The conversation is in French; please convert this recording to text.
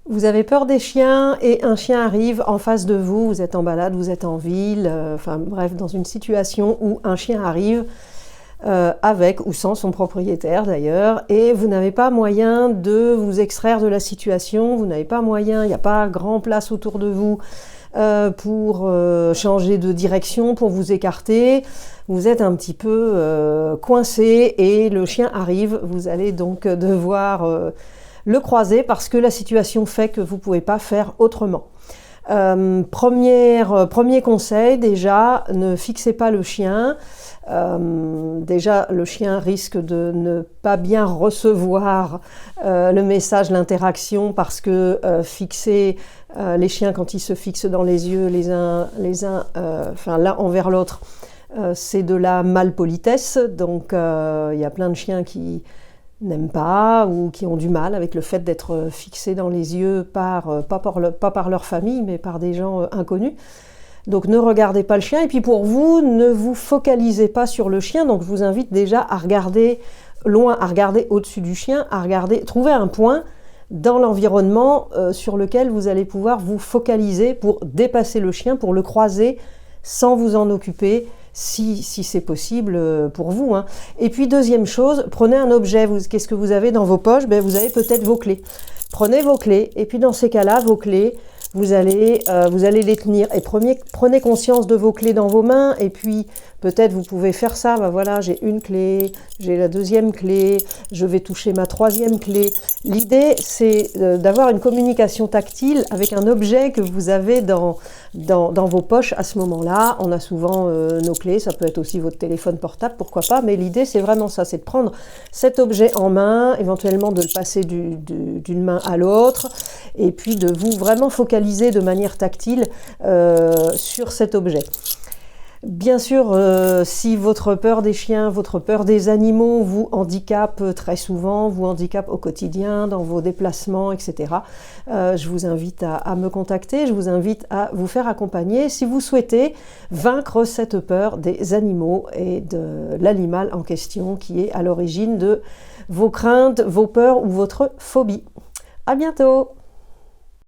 Vous avez peur des chiens et un chien arrive en face de vous, vous êtes en balade, vous êtes en ville, enfin bref, dans une situation où un chien arrive avec ou sans son propriétaire d'ailleurs, et vous n'avez pas moyen de vous extraire de la situation, vous n'avez pas moyen, il n'y a pas grand place autour de vous pour changer de direction, pour vous écarter, vous êtes un petit peu coincé et le chien arrive, vous allez donc devoir le croiser parce que la situation fait que vous ne pouvez pas faire autrement. Premier conseil, déjà, ne fixez pas le chien. Déjà, le chien risque de ne pas bien recevoir le message, l'interaction, parce que fixer les chiens quand ils se fixent dans les yeux l'un envers l'autre, c'est de la malpolitesse. Donc, il y a plein de chiens qui n'aiment pas ou qui ont du mal avec le fait d'être fixés dans les yeux pas par leur famille, mais par des gens inconnus. Donc ne regardez pas le chien, et puis pour vous, ne vous focalisez pas sur le chien. Donc je vous invite déjà à regarder loin, à regarder au-dessus du chien, trouver un point dans l'environnement sur lequel vous allez pouvoir vous focaliser pour dépasser le chien, pour le croiser sans vous en occuper, si c'est possible pour vous. Et puis deuxième chose, prenez un objet. Qu'est-ce que vous avez dans vos poches? Vous avez peut-être vos clés. Prenez vos clés, et puis dans ces cas-là, vos clés, vous allez les tenir, et prenez conscience de vos clés dans vos mains, et puis peut-être vous pouvez faire ça, voilà, j'ai une clé, j'ai la deuxième clé, je vais toucher ma troisième clé. L'idée, c'est d'avoir une communication tactile avec un objet que vous avez dans vos poches à ce moment-là. On a souvent nos clés, ça peut être aussi votre téléphone portable, pourquoi pas, mais l'idée, c'est vraiment ça, c'est de prendre cet objet en main, éventuellement de le passer d'une main à l'autre, et puis de vous vraiment focaliser de manière tactile sur cet objet. Bien sûr, si votre peur des chiens, votre peur des animaux vous handicape très souvent, vous handicape au quotidien, dans vos déplacements, etc., je vous invite à me contacter, je vous invite à vous faire accompagner si vous souhaitez vaincre cette peur des animaux et de l'animal en question qui est à l'origine de vos craintes, vos peurs ou votre phobie. À bientôt!